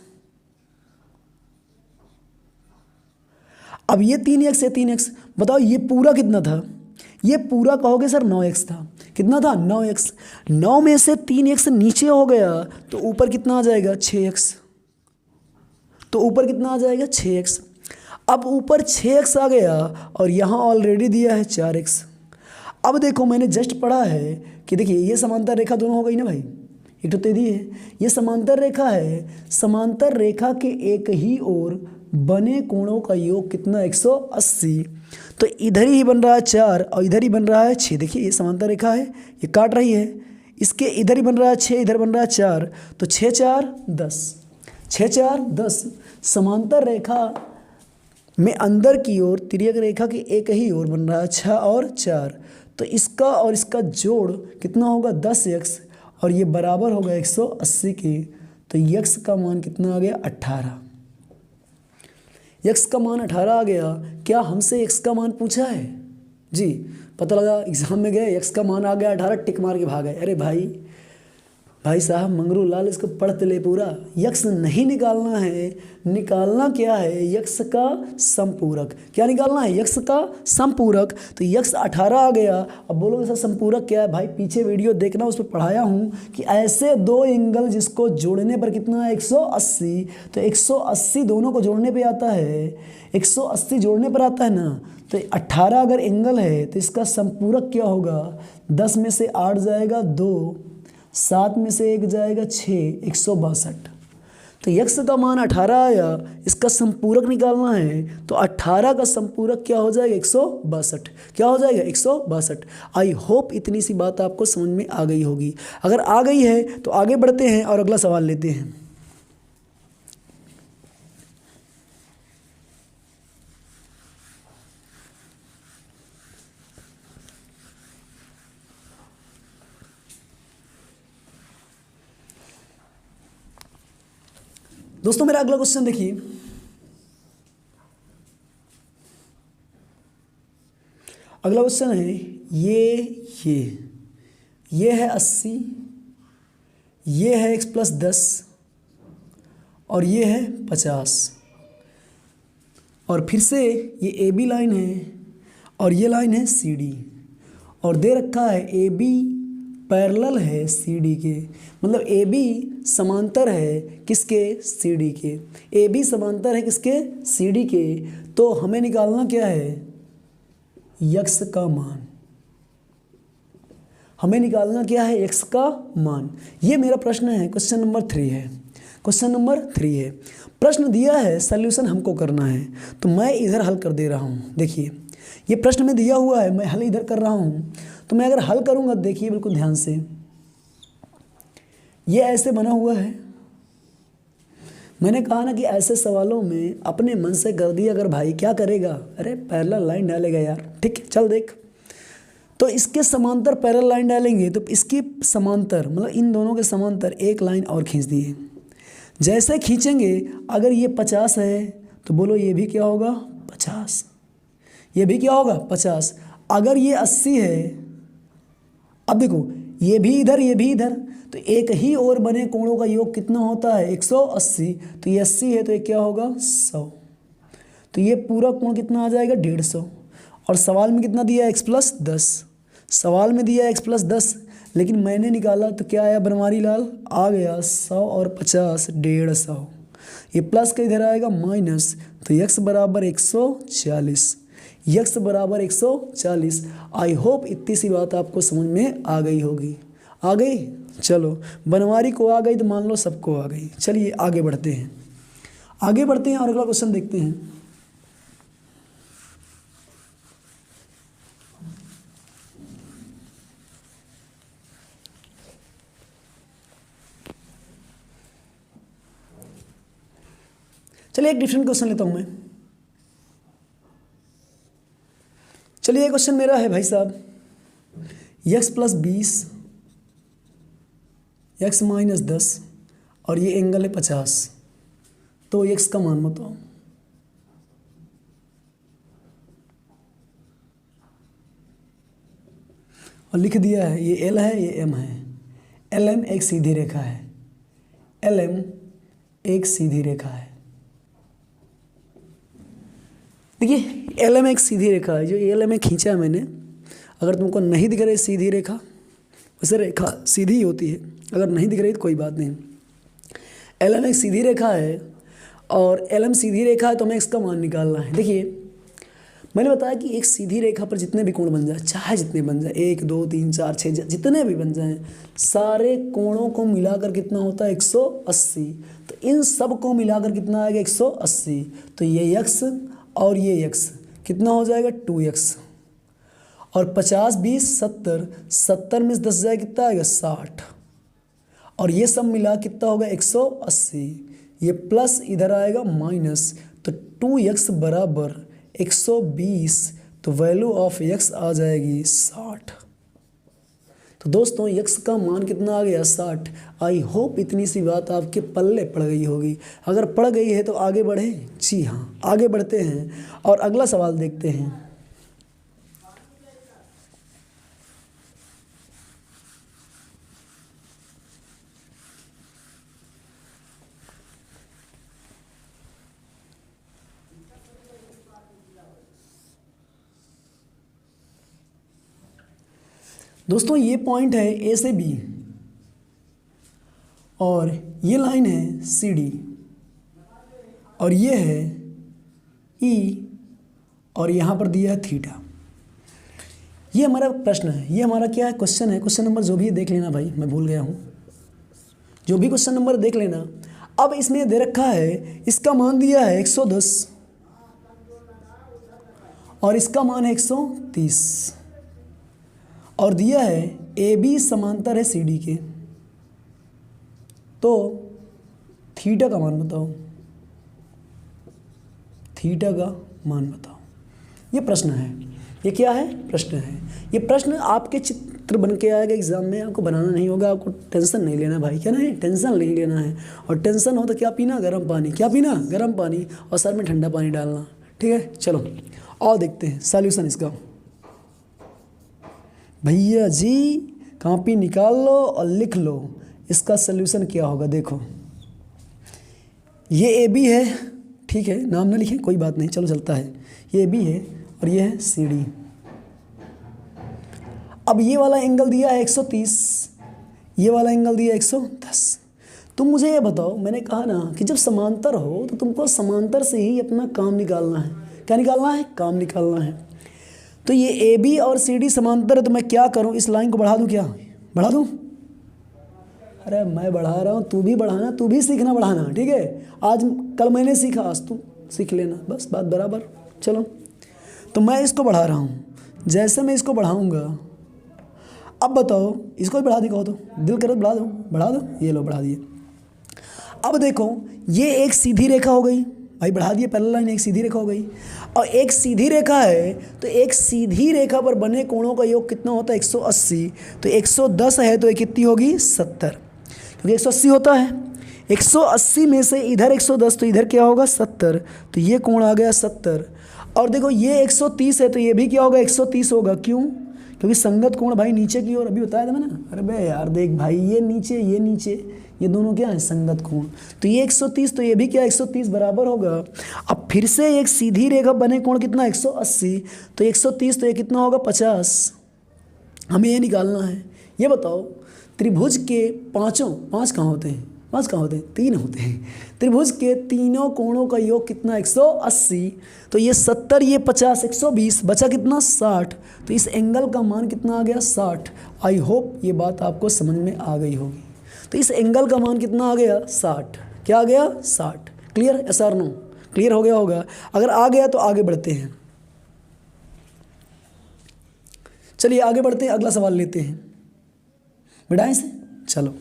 अब ये 3x है, 3x बताओ ये पूरा कितना था, ये पूरा कहोगे सर 9x था। कितना था, 9x। 9 में से 3x नीचे हो गया तो ऊपर कितना आ जाएगा, 6x। तो ऊपर कितना आ जाएगा, 6x। अब ऊपर 6x आ गया और यहाँ ऑलरेडी दिया है 4x। अब देखो मैंने जस्ट पढ़ा है कि देखिए ये समांतर रेखा दोनों हो गई ना भाई, एक तो तेरी है, ये समांतर रेखा है। समांतर रेखा के एक ही ओर बने कोणों का योग कितना, 180। तो इधर ही बन रहा है 4 और इधर ही बन रहा है 6। देखिए ये समांतर रेखा है, ये काट रही है, इसके इधर ही बन रहा है 6, इधर बन रहा है 4, तो 6 4 10, 6 4 10। समांतर रेखा में अंदर की ओर तिर्यक रेखा की एक ही ओर बन रहा है 6 और 4, तो इसका और इसका जोड़ कितना होगा, 10x और ये बराबर होगा 180 के। तो यक्स का मान कितना आ गया, 18। यक्स का मान 18 आ गया। क्या हमसे यक्स का मान पूछा है जी, पता लगा एग्जाम में गए यक्स का मान आ गया 18, टिक मार के भाग गए। अरे भाई साहब मंगरू लाल इसको पढ़ते ले पूरा। यक्स नहीं निकालना है, निकालना क्या है, यक्स का समपूरक। क्या निकालना है, यक्स का समपूरक। तो यक्स 18 आ गया। अब बोलोगे सर समपूरक क्या है, भाई पीछे वीडियो देखना, उस पर पढ़ाया हूँ कि ऐसे दो एंगल जिसको जोड़ने पर कितना है, 180। तो 180 दोनों को जोड़ने पर आता है, 180 जोड़ने पर आता है ना। तो 18 अगर एंगल है तो इसका समपूरक क्या होगा, 10 में से 8 जाएगा 2, 7 में से 1 जाएगा 6, 162। तो यक्स का मान 18 आया, इसका संपूरक निकालना है तो 18 का संपूरक क्या हो जाएगा 162। क्या हो जाएगा 162। आई होप इतनी सी बात आपको समझ में आ गई होगी। अगर आ गई है तो आगे बढ़ते हैं और अगला सवाल लेते हैं। दोस्तों मेरा अगला क्वेश्चन देखिए, अगला क्वेश्चन है ये है 80, ये है x+10 और ये है 50, और फिर से ये ए बी लाइन है और ये लाइन है सी डी, और दे रखा है ए बी पैरेलल है सी डी के, मतलब ए बी समांतर है किसके सी डी के, ए बी समांतर है किसके सी डी के। तो हमें निकालना क्या है यक्स का मान, हमें निकालना क्या है एक्स का मान। ये मेरा प्रश्न है, क्वेश्चन नंबर 3 है, क्वेश्चन नंबर 3 है। प्रश्न दिया है, सल्यूशन हमको करना है, तो मैं इधर हल कर दे रहा हूँ। देखिए ये प्रश्न में दिया हुआ है, मैं हल इधर कर रहा हूँ, तो मैं अगर हल करूँगा, देखिए बिल्कुल ध्यान से, ये ऐसे बना हुआ है। मैंने कहा ना कि ऐसे सवालों में अपने मन से कर दिया अगर भाई क्या करेगा, अरे पैरेलल लाइन डालेगा यार, ठीक है चल देख। तो इसके समांतर पैरेलल लाइन डालेंगे, तो इसकी समांतर मतलब इन दोनों के समांतर एक लाइन और खींच दिए। जैसे खींचेंगे, अगर ये 50 है तो बोलो ये भी क्या होगा 50, ये भी क्या होगा 50। अगर ये 80 है, अब देखो ये भी इधर ये भी इधर, तो एक ही और बने कोणों का योग कितना होता है 180, तो ये 80 है तो ये क्या होगा 100, तो ये पूरा कोण कितना आ जाएगा 150। और सवाल में कितना दिया है x+10, सवाल में दिया है x+10, लेकिन मैंने निकाला तो क्या आया बनवारी लाल, आ गया 100 और 50 150। ये प्लस का इधर आएगा माइनस, तो x बराबर 140, यक्स बराबर 140। आई होप इतनी सी बात आपको समझ में आ गई होगी। आ गई, चलो बनवारी को आ गई तो मान लो सबको आ गई। चलिए आगे बढ़ते हैं, आगे बढ़ते हैं और अगला क्वेश्चन देखते हैं। चलिए एक डिफरेंट क्वेश्चन लेता हूं मैं। चलिए क्वेश्चन मेरा है भाई साहब, x+20 x-10 और ये एंगल है 50, तो x का मान बताओ। और लिख दिया है ये L है ये M है। LM एक सीधी रेखा है, LM एक सीधी रेखा है। देखिए LM एक सीधी रेखा है, जो LM में खींचा है मैंने, अगर तुमको नहीं दिख रही सीधी रेखा, वैसे रेखा सीधी ही होती है, अगर नहीं दिख रही तो कोई बात नहीं। LM एक सीधी रेखा है और LM सीधी रेखा है, तो हमें इसका मान निकालना है। देखिए मैंने बताया कि एक सीधी रेखा पर जितने भी कोण बन जाए, चाहे जितने बन जाए 1 2 3 4 6 जितने भी बन जाएं, सारे कोणों को मिलाकर कितना होता है 180। तो इन सब को मिलाकर कितना आएगा 180। तो ये x और ये x कितना हो जाएगा 2x, और 50 20 70, 70 में 10 जाए कितना आएगा 60, और ये सब मिला कितना होगा 180। ये प्लस इधर आएगा माइनस, तो 2x बराबर 120, तो वैल्यू ऑफ x आ जाएगी 60। तो दोस्तों x का मान कितना आ गया 60। आई होप इतनी सी बात आपके पल्ले पड़ गई होगी। अगर पड़ गई है तो आगे बढ़े, जी हाँ आगे बढ़ते हैं और अगला सवाल देखते हैं। दोस्तों ये पॉइंट है ए से बी और ये लाइन है सी डी और ये है ई और यहाँ पर दिया है थीटा। ये हमारा प्रश्न है, ये हमारा क्या है क्वेश्चन है। क्वेश्चन नंबर जो भी है देख लेना भाई, मैं भूल गया हूँ, जो भी क्वेश्चन नंबर देख लेना। अब इसमें दे रखा है, इसका मान दिया है 110 और इसका मान है 130 और दिया है ए बी समांतर है सी डी के, तो थीटा का मान बताओ, थीटा का मान बताओ। ये प्रश्न है, ये क्या है, प्रश्न है। ये प्रश्न आपके चित्र बन के आएगा एग्जाम में, आपको बनाना नहीं होगा, आपको टेंशन नहीं लेना भाई, क्या नहीं, टेंशन नहीं लेना है। और टेंशन हो तो क्या पीना, गर्म पानी, क्या पीना, गर्म पानी, और सर में ठंडा पानी डालना, ठीक है। चलो और देखते हैं सॉल्यूशन इसका। भैया जी कॉपी निकाल लो और लिख लो इसका सॉल्यूशन क्या होगा। देखो ये ए बी है, ठीक है, नाम ना लिखें कोई बात नहीं, चलो चलता है। ये ए बी है और ये है सी डी। अब ये वाला एंगल दिया है 130, ये वाला एंगल दिया है 110। तुम मुझे ये बताओ, मैंने कहा ना कि जब समांतर हो तो तुमको समांतर से ही अपना काम निकालना है। क्या निकालना है, काम निकालना है। तो ये ए बी और सी डी समांतर है, तो मैं क्या करूं, इस लाइन को बढ़ा दूं, क्या बढ़ा दूं? अरे मैं बढ़ा रहा हूँ, तू भी बढ़ाना, तू भी सीखना बढ़ाना, ठीक है। आज कल मैंने सीखा, आज तू सीख लेना, बस बात बराबर। चलो तो मैं इसको बढ़ा रहा हूँ, जैसे मैं इसको बढ़ाऊँगा, अब बताओ इसको भी बढ़ा दी, कहो तो दिल करे बढ़ा दो, बढ़ा दो, ये लो बढ़ा दिए। अब देखो ये एक सीधी रेखा हो गई भाई, बढ़ा दिए, पहला लाइन एक सीधी रेखा हो गई। और एक सीधी रेखा है तो एक सीधी रेखा पर बने कोणों का योग कितना होता है, 180। तो 110 है तो ये कितनी होगी, 70, क्योंकि 180 होता है। 180 में से इधर 110 तो इधर क्या होगा, 70, तो ये कोण आ गया 70। और देखो ये 130 है तो ये भी क्या होगा, 130 होगा। क्यों, क्योंकि संगत कोण भाई नीचे की ओर, अभी बताया था मैंने। अरे बे यार देख भाई, ये नीचे ये नीचे, ये दोनों क्या है, संगत कोण। तो ये 130 तो ये भी क्या 130 बराबर होगा। अब फिर से एक सीधी रेखा बने कोण कितना, 180, तो 130 तो ये कितना होगा, 50। हमें ये निकालना है। ये बताओ त्रिभुज के पाँच कहाँ होते हैं, पाँच कहाँ होते हैं, तीन होते हैं। त्रिभुज के तीनों कोणों का योग कितना, 180। तो ये 70, ये 50, 120, बचा कितना, 60। तो इस एंगल का मान कितना आ गया, 60। आई होप ये बात आपको समझ में आ गई होगी। तो इस एंगल का मान कितना आ गया, 60। क्या आ गया, 60। Clear, yes or no, clear हो गया होगा। अगर आ गया तो आगे बढ़ते हैं। चलिए आगे बढ़ते हैं, अगला सवाल लेते हैं, बढ़ाएं से, चलो।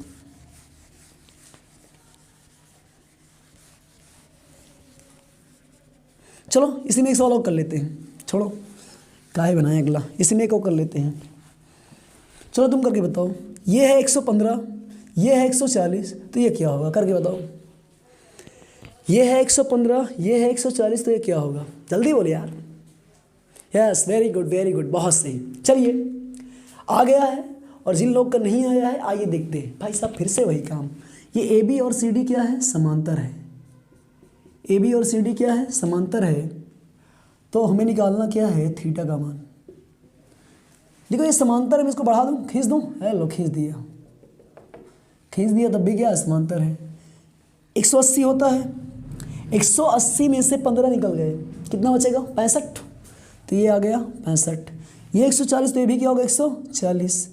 चलो इसी में एक सवाल और कर लेते हैं, छोड़ो काहे बनाए अगला, इसी में एक और कर लेते हैं। चलो तुम करके बताओ, ये है 115, ये है 140, तो ये क्या होगा, करके बताओ। ये है 115, ये है 140, तो ये क्या होगा, जल्दी बोलो यार। Yes very good very good, बहुत सही। चलिए आ गया है, और जिन लोग का नहीं आया है आइए देखते हैं। भाई साहब फिर से वही काम, ये ए बी और सी डी क्या है, समांतर है। ए बी और सी डी क्या है, समांतर है। तो हमें निकालना क्या है, थीटा का मान। देखो ये समांतर है, मैं इसको बढ़ा दूँ, खींच दूँ, हेलो खींच दिया, खींच दिया, तब भी क्या है, समांतर है। 180 होता है, 180 में से 15 निकल गए, कितना बचेगा, 65। तो ये आ गया 65। ये 140, तो ये भी क्या होगा, 140।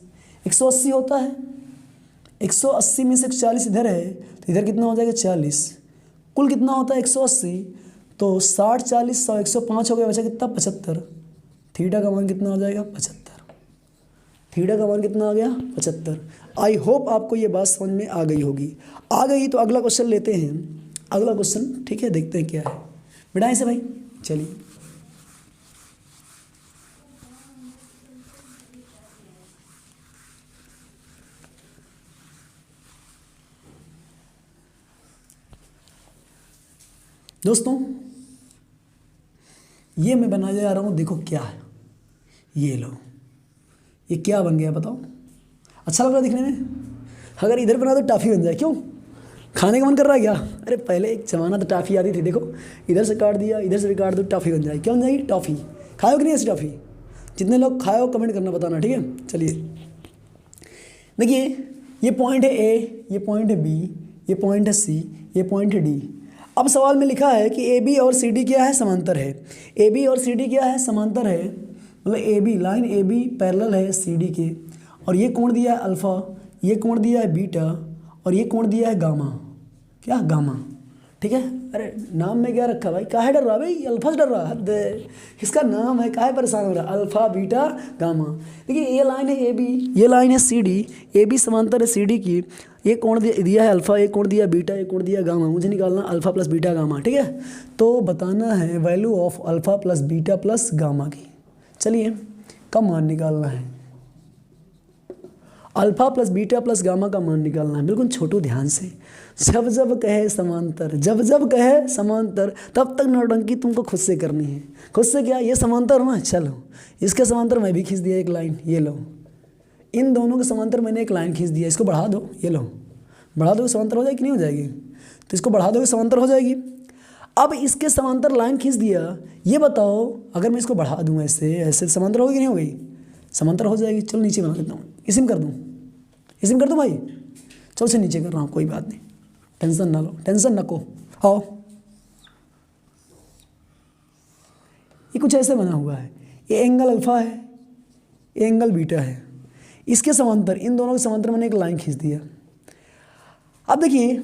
180 होता है, 180 में से 140 इधर है, तो इधर कितना हो जाएगा, 40। कुल कितना होता है, 180। तो 60, 40, 100, 105 हो गया, बचा कितना, 75। थीटा का मान कितना हो जाएगा, 75। थीटा का मान कितना आ गया, 75। आई होप आपको ये बात समझ में आ गई होगी। आ गई तो अगला क्वेश्चन लेते हैं, अगला क्वेश्चन, ठीक है, देखते हैं क्या है। बढ़ाएं से भाई, चलिए। दोस्तों ये मैं बनाने जा रहा हूँ, देखो क्या है, ये लो, ये क्या बन गया बताओ। अच्छा लग रहा है दिखने में, अगर इधर बना तो टॉफ़ी बन जाए, क्यों, खाने का मन कर रहा है क्या। अरे पहले एक ज़माना तो टॉफ़ी आती थी, देखो इधर से काट दिया, इधर से भी काट दो, टॉफ़ी बन जाए, क्या बन जाएगी, टॉफ़ी। खाओ कि नहीं ऐसी टॉफ़ी, जितने लोग खाओ कमेंट करना बताना, ठीक है। चलिए देखिए, ये पॉइंट है ए, ये पॉइंट है बी, ये पॉइंट है सी, ये पॉइंट है डी। अब सवाल में लिखा है कि ए बी और सी डी क्या है, समांतर है। ए बी और सी डी क्या है, समांतर है, मतलब A B, line A B parallel है सी डी के, और ये कोण दिया है अल्फ़ा, ये कोण दिया है बीटा, और ये कोण दिया है गामा। क्या, गामा। ठीक है, अरे नाम में क्या रखा भाई, काहे डर रहा भाई, अल्फा से डर रहा, हद है। इसका नाम है, काहे परेशान हो रहा, अल्फा बीटा गामा। देखिए ये लाइन है ए बी, ये लाइन है सी डी, ए बी समांतर है सी डी की, ये कोण दिया है अल्फा, ये कोण दिया बीटा, ये कोण दिया गामा, मुझे निकालना अल्फा प्लस बीटा गामा। ठीक है, तो बताना है value of alpha plus beta plus gamma की। चलिए का मान निकालना है, alpha plus beta plus gamma का मान निकालना है। बिल्कुल छोटू ध्यान से, जब जब कहे समांतर, जब जब कहे समांतर, तब तक नौटंकी तुमको खुद से करनी है। खुद से क्या, ये समांतर ना, चलो इसके समांतर मैं भी खींच दिया एक लाइन, ये लो, इन दोनों के समांतर मैंने एक लाइन खींच दिया, इसको बढ़ा दो, ये लो, बढ़ा दो, समांतर हो जाएगी कि नहीं हो जाएगी, तो इसको बढ़ा दो, समांतर हो जाएगी। अब इसके समांतर लाइन खींच दिया, ये बताओ अगर मैं इसको बढ़ा दूँ ऐसे, ऐसे समांतर होगी कि नहीं हो गई, समांतर हो जाएगी। चलो नीचे बना देता हूँ, इसी में कर दूँ, इसी में कर दूँ भाई, चलो से नीचे कर रहा हूँ, कोई बात नहीं, टेंशन ना लो, टेंशन नको। आओ, ये कुछ ऐसे बना हुआ है, ये एंगल अल्फा है, ये एंगल बीटा है, इसके समांतर, इन दोनों के समांतर मैंने एक लाइन खींच दिया। अब देखिए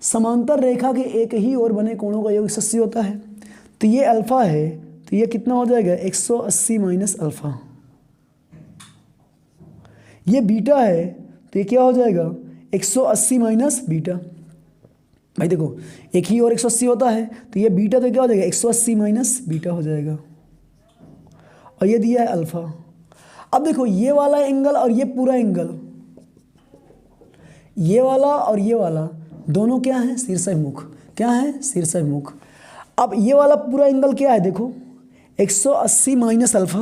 समांतर रेखा के एक ही ओर बने कोणों का योग 180 होता है, तो ये अल्फा है, तो ये कितना हो जाएगा 180 माइनस अल्फा। ये बीटा है, तो ये क्या हो जाएगा 180 माइनस बीटा। भाई देखो एक ही और 180 होता है, तो ये बीटा तो क्या हो जाएगा 180 माइनस बीटा हो जाएगा, और ये दिया है अल्फा। अब देखो ये वाला एंगल और ये पूरा एंगल, ये वाला और ये वाला दोनों क्या है, शीर्षाभिमुख। क्या है, शीर्षाभिमुख। अब ये वाला पूरा एंगल क्या है, देखो 180 minus alpha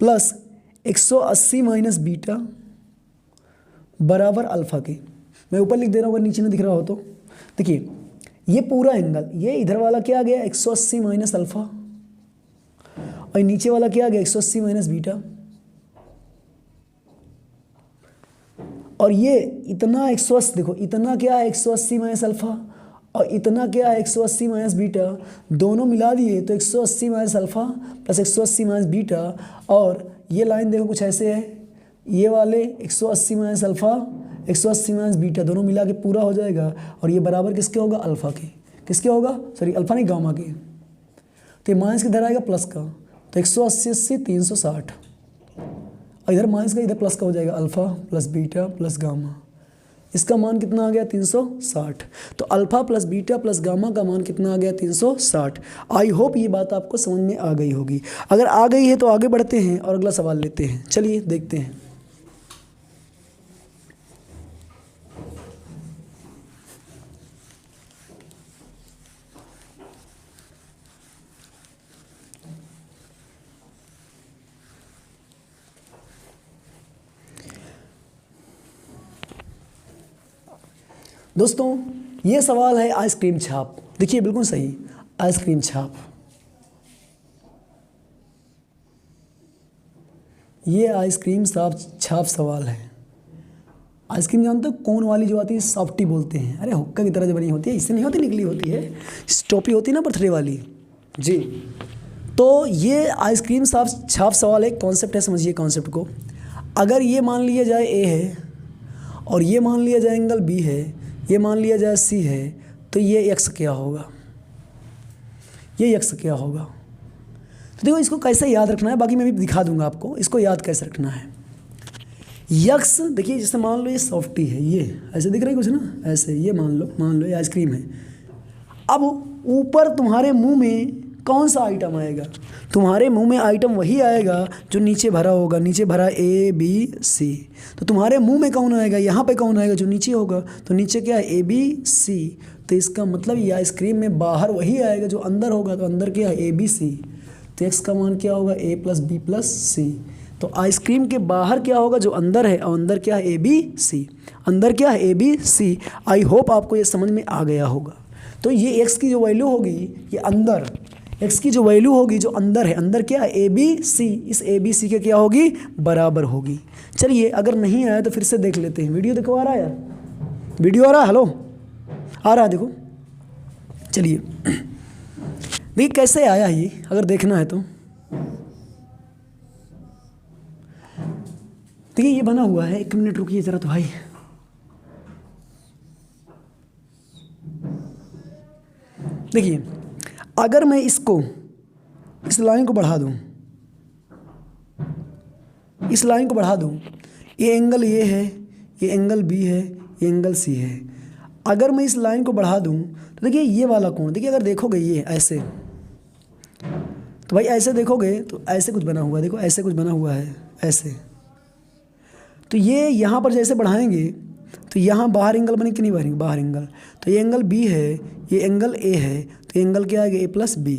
plus 180 minus beta बराबर अल्फा के। मैं ऊपर लिख दे रहा हूँ अगर नीचे ना दिख रहा हो तो। देखिए ये पूरा एंगल, ये इधर वाला क्या आ गया 180 माइनस अल्फा, और नीचे वाला क्या आ गया 180 माइनस बीटा, और ये इतना 180, देखो इतना क्या है 180 माइनस अल्फा, और इतना क्या है 180 माइनस बीटा, दोनों मिला दिए तो 180 minus alpha plus 180 minus beta, और ये लाइन देखो कुछ ऐसे है, ये वाले 180 माइनस अल्फा 180 माइनस बीटा दोनों मिला के पूरा हो जाएगा, और ये बराबर किसके होगा, अल्फा के। किसके होगा, सॉरी अल्फा नहीं गामा के। तो ये माइनस किधर आएगा, प्लस का, तो 180 से 360, और इधर माइनस का इधर प्लस का हो जाएगा, alpha plus beta plus gamma. इसका मान कितना आ गया 360। तो alpha plus beta plus gamma का मान कितना आ गया 360। आई होप ये बात आपको समझ में आ गई होगी। अगर आ गई है तो आगे बढ़ते हैं और अगला सवाल लेते हैं। चलिए देखते हैं। दोस्तों ये सवाल है आइसक्रीम छाप। देखिए बिल्कुल सही, आइसक्रीम छाप। ये आइसक्रीम छाप सवाल है। आइसक्रीम जानते हो, कोन वाली जो आती है, सॉफ्टी बोलते हैं। अरे हुक्का की तरह जो बनी होती है, इससे नहीं होती, निकली होती है, टोपी होती है ना बर्थडे वाली जी। तो ये आइसक्रीम छाप सवाल एक कॉन्सेप्ट है, समझिए कॉन्सेप्ट को। अगर ये मान लिया जाए ए है, और ये मान लिया जाए एंगल बी है, ये मान लिया जाए सी है, तो ये एक्स क्या होगा, ये एक्स क्या होगा। तो देखो इसको कैसे याद रखना है, बाकी मैं भी दिखा दूंगा आपको इसको याद कैसे रखना है। यक्स देखिए, जैसे मान लो ये सॉफ्टी है, ये ऐसे दिख रहा है कुछ ना, ऐसे ये मान लो ये आइसक्रीम है। अब ऊपर तुम्हारे मुंह में कौन सा आइटम आएगा, तुम्हारे मुंह में आइटम वही आएगा जो नीचे भरा होगा। नीचे भरा ए बी सी, तो तुम्हारे मुंह में कौन आएगा, यहाँ पे कौन आएगा, जो नीचे होगा। तो नीचे क्या है, ए बी सी। तो इसका मतलब ये आइसक्रीम में बाहर वही आएगा जो अंदर होगा। तो अंदर क्या है, ए बी सी। तो एक्स का मान क्या होगा, ए प्लस बी प्लस सी। तो आइसक्रीम के बाहर क्या होगा, जो अंदर है, और अंदर क्या है, ए बी सी। अंदर क्या है, A B C. I hope आपको ये समझ में आ गया होगा। तो ये एक्स की जो वैल्यू होगी, ये अंदर एक्स की जो वैल्यू होगी जो अंदर है, अंदर क्या है, ए बी सी। इस ए बी सी के क्या होगी, बराबर होगी। चलिए अगर नहीं आया तो फिर से देख लेते हैं। वीडियो देखो, आ रहा है यार, वीडियो आ रहा है, हेलो आ रहा है, देखो। चलिए देखिए कैसे आया ये, अगर देखना है तो देखिए ये बना हुआ है। 1 मिनट रुकिए ज़रा तो भाई। देखिए अगर मैं इसको इस लाइन को बढ़ा दूँ, इस लाइन को बढ़ा दूँ, ये एंगल ये है, ये एंगल बी है, ये एंगल सी है। अगर मैं इस लाइन को बढ़ा दूँ तो देखिए ये वाला कोण, देखिए अगर देखोगे ये ऐसे, तो भाई ऐसे देखोगे तो ऐसे कुछ बना हुआ है, देखो ऐसे कुछ बना हुआ है ऐसे। तो ये यहाँ पर जैसे बढ़ाएंगे तो यहाँ बाहर एंगल बने कि नहीं बनेंगे, बाहर एंगल। तो ये एंगल बी है, ये एंगल ए है, तो एंगल क्या आ गया, ए प्लस बी।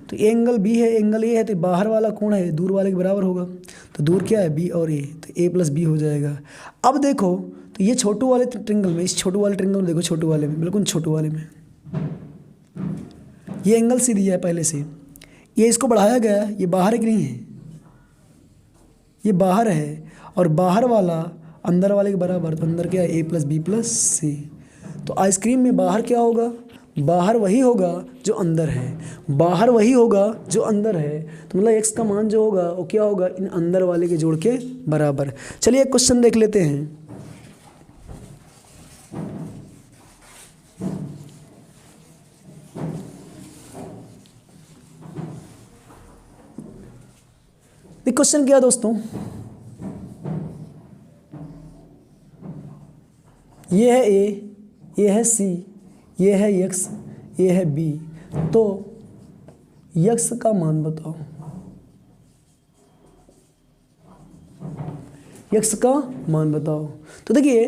तो ये एंगल बी है, एंगल ए है, तो बाहर वाला कोण है दूर वाले के बराबर होगा। तो दूर क्या है, बी और ए, तो ए प्लस बी हो जाएगा। अब देखो तो ये छोटू वाले ट्रिंगल में, इस छोटू वाले ट्रिंगल में देखो, छोटू वाले में, बिल्कुल छोटू वाले में ये एंगल सी दिया है पहले से, ये इसको बढ़ाया गया, ये बाहर है कि नहीं है, ये बाहर है, और बाहर वाला अंदर वाले के बराबर, तो अंदर क्या है, ए प्लस बी प्लस सी। तो आइसक्रीम में बाहर क्या होगा, बाहर वही होगा जो अंदर है, बाहर वही होगा जो अंदर है। तो मतलब एक्स का मान जो होगा वो क्या होगा, इन अंदर वाले के जोड़ के बराबर। चलिए एक क्वेश्चन देख लेते हैं। क्वेश्चन क्या है दोस्तों, ये है ए, ये है सी, ये है यक्स, ये है बी। तो यक्स का मान बताओ, यक्स का मान बताओ। तो देखिए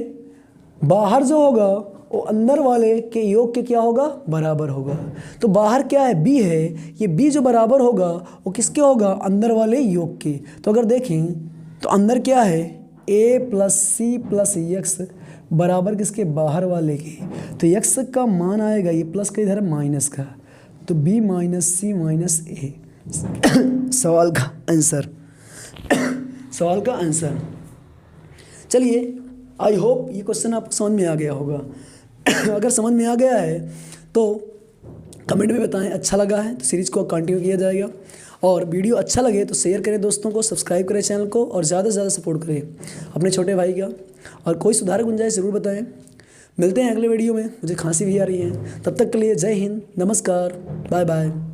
बाहर जो होगा वो अंदर वाले के योग के क्या होगा, बराबर होगा। तो बाहर क्या है, बी है, ये बी जो बराबर होगा वो किसके होगा, अंदर वाले योग के। तो अगर देखें तो अंदर क्या है, ए प्लस सी प्लस यक्स बराबर किसके, बाहर वाले के। तो यक्स का मान आएगा, ये प्लस का इधर माइनस का, तो बी माइनस सी माइनस ए। सवाल का आंसर, सवाल का आंसर। चलिए आई होप ये क्वेश्चन आपको समझ में आ गया होगा। अगर समझ में आ गया है तो कमेंट में बताएं, अच्छा लगा है तो सीरीज़ को कंटिन्यू किया जाएगा, और वीडियो अच्छा लगे तो शेयर करें दोस्तों को, सब्सक्राइब करें चैनल को, और ज़्यादा से ज़्यादा सपोर्ट करें अपने छोटे भाई का। और कोई सुधार गुंजाइश ज़रूर बताएं। मिलते हैं अगले वीडियो में, मुझे खांसी भी आ रही है। तब तक के लिए जय हिंद, नमस्कार, बाय बाय।